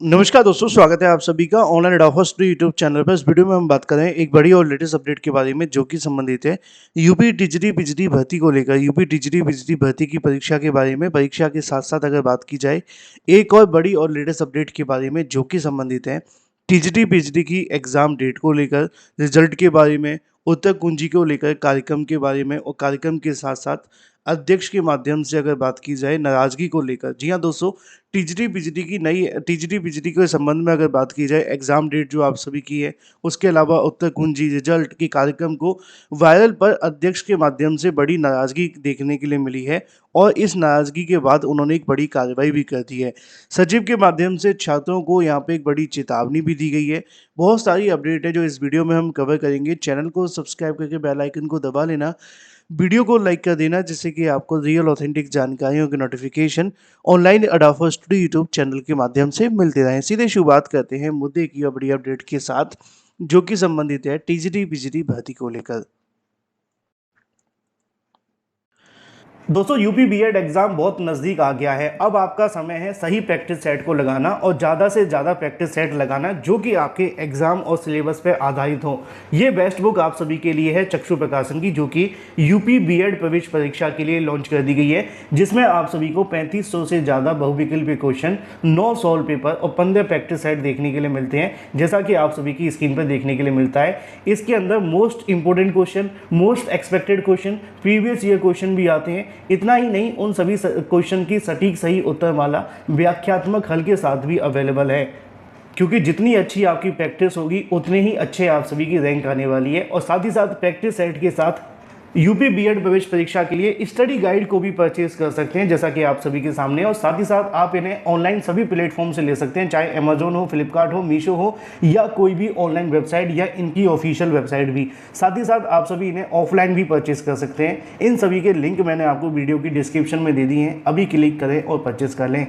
नमस्कार दोस्तों, स्वागत है आप सभी का ऑनलाइन एडोफा स्टडी यूट्यूब चैनल पर। इस वीडियो में हम बात करें एक बड़ी और लेटेस्ट अपडेट के बारे में जो कि संबंधित है यूपी टीजीटी पीजीटी भर्ती को लेकर। यूपी टीजीटी पीजीटी भर्ती की परीक्षा के बारे में, परीक्षा के साथ साथ अगर बात की जाए एक और बड़ी और लेटेस्ट अपडेट के बारे में जो कि संबंधित है टीजीटी पीजीटी की एग्जाम डेट को लेकर, रिजल्ट के बारे में, उत्तर कुंजी को लेकर, कार्यक्रम के बारे में और कार्यक्रम के साथ साथ अध्यक्ष के माध्यम से अगर बात की जाए नाराजगी को लेकर। जी हाँ दोस्तों, टीजीटी पीजीटी की नई टीजीटी पीजीटी के संबंध में अगर बात की जाए, एग्जाम डेट जो आप सभी की है, उसके अलावा उत्तर कुंजी रिजल्ट के कार्यक्रम को वायरल पर अध्यक्ष के माध्यम से बड़ी नाराजगी देखने के लिए मिली है और इस नाराजगी के बाद उन्होंने एक बड़ी कार्रवाई भी कर दी है। सचिव के माध्यम से छात्रों को यहाँ पे एक बड़ी चेतावनी भी दी गई है। बहुत सारी अपडेट है जो इस वीडियो में हम कवर करेंगे। चैनल को सब्सक्राइब करके बेल आइकन को दबा लेना, वीडियो को लाइक कर देना, जिससे कि आपको रियल ऑथेंटिक जानकारियों के नोटिफिकेशन ऑनलाइन अडोफा स्टडी यूट्यूब चैनल के माध्यम से मिलते रहें। सीधे शुरुआत करते हैं मुद्दे की और बड़ी अपडेट के साथ जो कि संबंधित है टीजीटी पीजीटी भर्ती को लेकर। दोस्तों, यूपी बीएड एग्जाम बहुत नज़दीक आ गया है। अब आपका समय है सही प्रैक्टिस सेट को लगाना और ज़्यादा से ज़्यादा प्रैक्टिस सेट लगाना जो कि आपके एग्जाम और सिलेबस पर आधारित हो। ये बेस्ट बुक आप सभी के लिए है चक्षु प्रकाशन की, जो कि यूपी बीएड प्रवेश परीक्षा के लिए लॉन्च कर दी गई है, जिसमें आप सभी को 3500 से ज़्यादा बहुविकल्पीय क्वेश्चन, 9 सॉल्व पेपर और 15 प्रैक्टिस सेट देखने के लिए मिलते हैं, जैसा कि आप सभी की स्क्रीन पर देखने के लिए मिलता है। इसके अंदर most important question, most expected question, previous year question भी आते हैं। इतना ही नहीं, उन सभी क्वेश्चन की सटीक सही उत्तर वाला व्याख्यात्मक हल के साथ भी अवेलेबल है, क्योंकि जितनी अच्छी आपकी प्रैक्टिस होगी उतने ही अच्छे आप सभी की रैंक आने वाली है। और साथ ही साथ प्रैक्टिस सेट के साथ यूपी बीएड प्रवेश परीक्षा के लिए स्टडी गाइड को भी परचेज कर सकते हैं, जैसा कि आप सभी के सामने। और साथ ही साथ आप इन्हें ऑनलाइन सभी प्लेटफॉर्म से ले सकते हैं, चाहे अमेजोन हो, फ्लिपकार्ट हो, मीशो हो या कोई भी ऑनलाइन वेबसाइट या इनकी ऑफिशियल वेबसाइट भी। साथ ही साथ आप सभी इन्हें ऑफलाइन भी परचेज कर सकते हैं। इन सभी के लिंक मैंने आपको वीडियो की डिस्क्रिप्शन में दे दी हैं, अभी क्लिक करें और परचेज कर लें।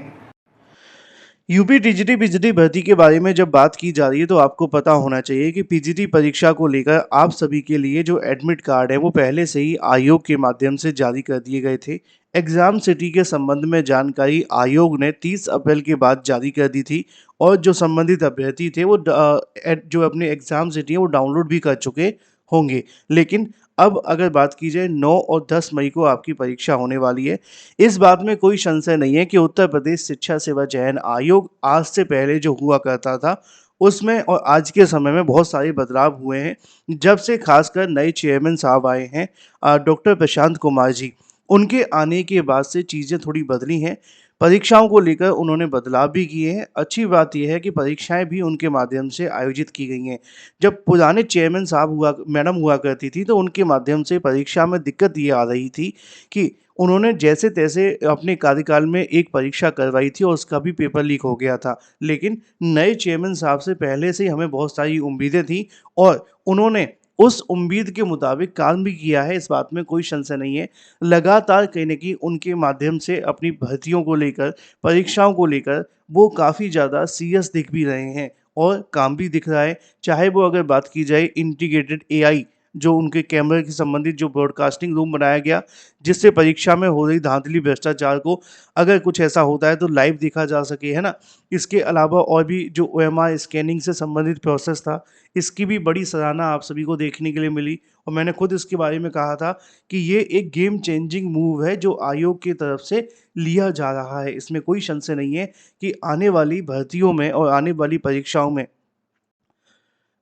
यूपी टीजीटी पीजीटी भर्ती के बारे में जब बात की जा रही है तो आपको पता होना चाहिए कि पीजीटी परीक्षा को लेकर आप सभी के लिए जो एडमिट कार्ड है वो पहले से ही आयोग के माध्यम से जारी कर दिए गए थे। एग्जाम सिटी के संबंध में जानकारी आयोग ने 30 अप्रैल के बाद जारी कर दी थी और जो संबंधित अभ्यर्थी थे वो जो अपने एग्जाम सिटी है वो डाउनलोड भी कर चुके होंगे। लेकिन अब अगर बात की जाए 9 और 10 मई को आपकी परीक्षा होने वाली है। इस बात में कोई संशय नहीं है कि उत्तर प्रदेश शिक्षा सेवा चयन आयोग आज से पहले जो हुआ करता था उसमें और आज के समय में बहुत सारे बदलाव हुए हैं। जब से खासकर नए चेयरमैन साहब आए हैं, डॉक्टर प्रशांत कुमार जी, उनके आने के बाद से चीज़ें थोड़ी बदली हैं। परीक्षाओं को लेकर उन्होंने बदलाव भी किए हैं। अच्छी बात यह है कि परीक्षाएं भी उनके माध्यम से आयोजित की गई हैं। जब पुराने चेयरमैन साहब मैडम हुआ करती थी तो उनके माध्यम से परीक्षा में दिक्कत ये आ रही थी कि उन्होंने जैसे-तैसे अपने कार्यकाल में एक परीक्षा करवाई थी और उसका भी पेपर लीक हो गया था। लेकिन नए चेयरमैन साहब से पहले से ही हमें बहुत सारी उम्मीदें थी और उन्होंने उस उम्मीद के मुताबिक काम भी किया है, इस बात में कोई संशय नहीं है। लगातार कहीं न कहीं उनके माध्यम से अपनी भर्तियों को लेकर, परीक्षाओं को लेकर वो काफ़ी ज़्यादा सीरियस दिख भी रहे हैं और काम भी दिख रहा है। चाहे वो अगर बात की जाए इंटीग्रेटेड एआई, जो उनके कैमरे के संबंधित जो ब्रॉडकास्टिंग रूम बनाया गया, जिससे परीक्षा में हो रही धांधली भ्रष्टाचार को अगर कुछ ऐसा होता है तो लाइव देखा जा सके, है ना? इसके अलावा और भी जो ओएमआर स्कैनिंग से संबंधित प्रोसेस था, इसकी भी बड़ी सराहना आप सभी को देखने के लिए मिली और मैंने खुद इसके बारे में कहा था कि ये एक गेम चेंजिंग मूव है जो आयोग की तरफ से लिया जा रहा है। इसमें कोई संशय नहीं है कि आने वाली भर्तियों में और आने वाली परीक्षाओं में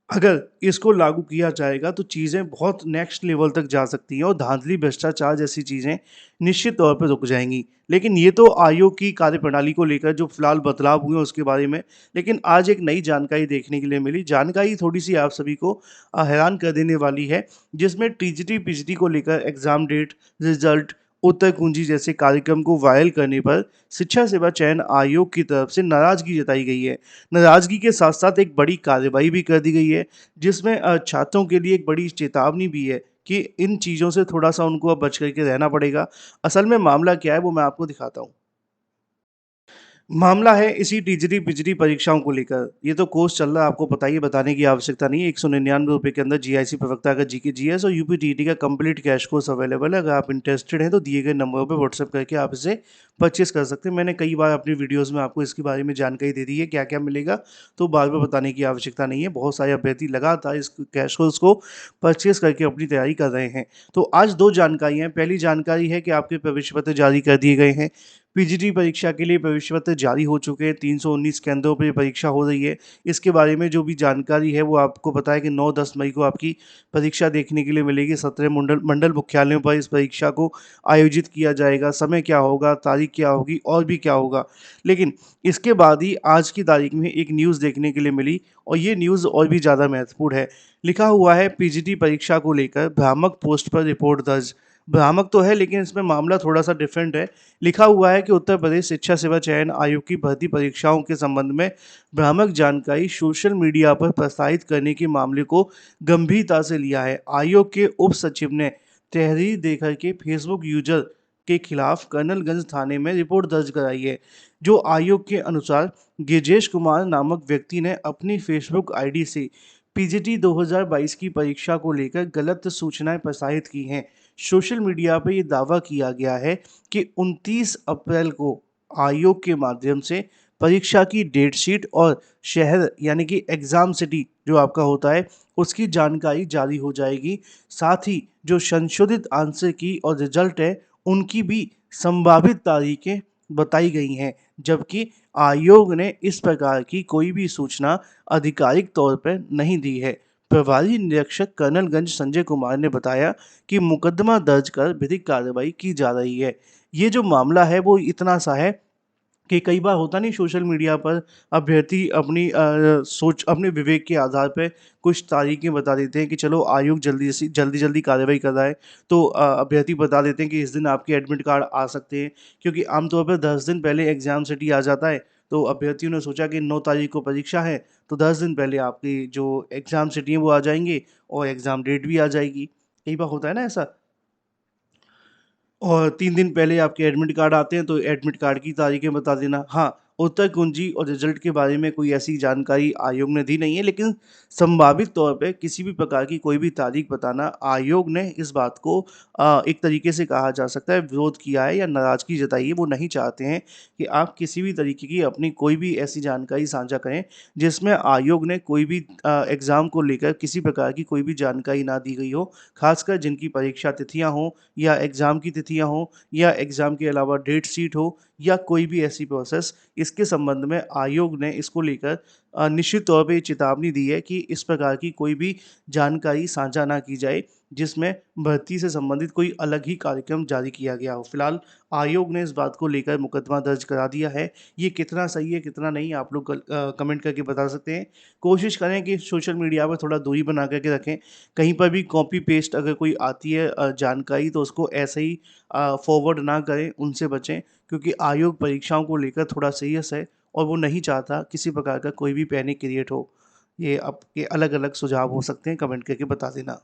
अगर इसको लागू किया जाएगा तो चीज़ें बहुत नेक्स्ट लेवल तक जा सकती हैं और धांधली भ्रष्टाचार जैसी चीज़ें निश्चित तौर पे रुक जाएँगी। लेकिन ये तो आयोग की कार्यप्रणाली को लेकर जो फिलहाल बदलाव हुए उसके बारे में। लेकिन आज एक नई जानकारी देखने के लिए मिली। जानकारी थोड़ी-सी आप सभी को हैरान कर देने वाली है, जिसमें टीजीटी पीजीटी को लेकर एग्ज़ाम डेट, रिज़ल्ट, उत्तर कुंजी जैसे कार्यक्रम को वायरल करने पर शिक्षा सेवा चयन आयोग की तरफ से नाराज़गी जताई गई है। नाराज़गी के साथ-साथ एक बड़ी कार्रवाई भी कर दी गई है, जिसमें छात्रों के लिए एक बड़ी चेतावनी भी है कि इन चीज़ों से थोड़ा-सा उनको अब बच कर के रहना पड़ेगा। असल में मामला क्या है वो मैं आपको दिखाता हूँ। मामला है इसी टीजरी पिजरी परीक्षाओं को लेकर। ये तो कोर्स चल रहा है, आपको पता ही बताने की आवश्यकता नहीं है। 199 रुपये के अंदर जीआईसी प्रवक्ता का जीके जीएस और यूपी टीटी का कंप्लीट कैश कोर्स अवेलेबल है। अगर आप इंटरेस्टेड हैं तो दिए गए नंबरों पे व्हाट्सएप करके आप इसे परचेस कर सकते हैं। मैंने कई बार अपनी वीडियोस में आपको इसके बारे में जानकारी दे दी है क्या क्या मिलेगा, तो बार बार बताने की आवश्यकता नहीं है। बहुत सारे अभ्यर्थी लगातार इस कैश कोर्स को परचेस करके अपनी तैयारी कर रहे हैं। तो आज दो जानकारियाँ हैं। पहली जानकारी है कि आपके प्रवेश पत्र जारी कर दिए गए हैं। पीजीटी परीक्षा के लिए प्रवेश पत्र जारी हो चुके हैं। 319 केंद्रों पर ये परीक्षा हो रही है। इसके बारे में जो भी जानकारी है वो आपको पता है कि 9-10 मई को आपकी परीक्षा देखने के लिए मिलेगी। 17 मंडल मंडल मुख्यालयों पर इस परीक्षा को आयोजित किया जाएगा। समय क्या होगा, तारीख क्या होगी और भी क्या होगा। लेकिन इसके बाद ही आज की तारीख में एक न्यूज़ देखने के लिए मिली और ये न्यूज़ और भी ज़्यादा महत्वपूर्ण है। लिखा हुआ है पीजीटी परीक्षा को लेकर भ्रामक पोस्ट पर रिपोर्ट दर्ज। भ्रामक तो है लेकिन इसमें मामला थोड़ा सा डिफरेंट है। लिखा हुआ है कि उत्तर प्रदेश शिक्षा सेवा चयन आयोग की भर्ती परीक्षाओं के संबंध में भ्रामक जानकारी सोशल मीडिया पर प्रसारित करने के मामले को गंभीरता से लिया है। आयोग के उप सचिव ने तहरीर देकर के फेसबुक यूजर के खिलाफ कर्नलगंज थाने में रिपोर्ट दर्ज कराई है। जो आयोग के अनुसार गिजेश कुमार नामक व्यक्ति ने अपनी फेसबुक आईडी से पीजीटी 2022 की परीक्षा को लेकर गलत सूचनाएं प्रसारित की हैं। सोशल मीडिया पर यह दावा किया गया है कि 29 अप्रैल को आयोग के माध्यम से परीक्षा की डेट शीट और शहर यानी कि एग्ज़ाम सिटी जो आपका होता है उसकी जानकारी जारी हो जाएगी। साथ ही जो संशोधित आंसर की और रिजल्ट है उनकी भी संभावित तारीखें बताई गई हैं। जबकि आयोग ने इस प्रकार की कोई भी सूचना आधिकारिक तौर पर नहीं दी है। प्रभारी निरीक्षक कर्नलगंज संजय कुमार ने बताया कि मुकदमा दर्ज कर विधिक कार्रवाई की जा रही है। ये जो मामला है वो इतना सा है कि कई बार होता नहीं सोशल मीडिया पर अभ्यर्थी अपनी सोच अपने विवेक के आधार पे कुछ तारीखें बता देते हैं कि चलो आयोग जल्दी कार्रवाई कर रहा है, तो अभ्यर्थी बता देते हैं कि इस दिन आपके एडमिट कार्ड आ सकते हैं। क्योंकि आमतौर पर 10 दिन पहले एग्ज़ाम सिटी आ जाता है, तो अभ्यर्थियों ने सोचा कि 9 तारीख को परीक्षा है, तो 10 दिन पहले आपकी जो एग्ज़ाम सिटी है वो आ जाएंगे और एग्ज़ाम डेट भी आ जाएगी। कई बार होता है ना ऐसा। और 3 दिन पहले आपके एडमिट कार्ड आते हैं, तो एडमिट कार्ड की तारीखें बता देना। हाँ, उत्तर कुंजी और रिजल्ट के बारे में कोई ऐसी जानकारी आयोग ने दी नहीं है, लेकिन संभावित तौर पे किसी भी प्रकार की कोई भी तारीख बताना, आयोग ने इस बात को एक तरीके से कहा जा सकता है विरोध किया है या नाराज़गी जताई है। वो नहीं चाहते हैं कि आप किसी भी तरीके की अपनी कोई भी ऐसी जानकारी साझा करें, जिसमें आयोग ने कोई भी एग्ज़ाम को लेकर किसी प्रकार की कोई भी जानकारी ना दी गई हो। ख़ासकर जिनकी परीक्षा तिथियाँ हों या एग्ज़ाम की तिथियाँ हों या एग्ज़ाम के अलावा डेट शीट हो या कोई भी ऐसी प्रोसेस, इसके संबंध में आयोग ने इसको लेकर निश्चित तौर पे चेतावनी दी है कि इस प्रकार की कोई भी जानकारी साझा ना की जाए जिसमें भर्ती से संबंधित कोई अलग ही कार्यक्रम जारी किया गया हो। फिलहाल आयोग ने इस बात को लेकर मुकदमा दर्ज करा दिया है। ये कितना सही है कितना नहीं आप लोग कमेंट करके बता सकते हैं। कोशिश करें कि सोशल मीडिया पर थोड़ा दूरी बना करके रखें। कहीं पर भी कॉपी पेस्ट अगर कोई आती है जानकारी, तो उसको ऐसे ही फॉरवर्ड ना करें, उनसे बचें। क्योंकि आयोग परीक्षाओं को लेकर थोड़ा सीरियस है और वो नहीं चाहता किसी प्रकार का कोई भी पैनिक क्रिएट हो। ये आपके अलग-अलग सुझाव हो सकते हैं, कमेंट करके बता देना।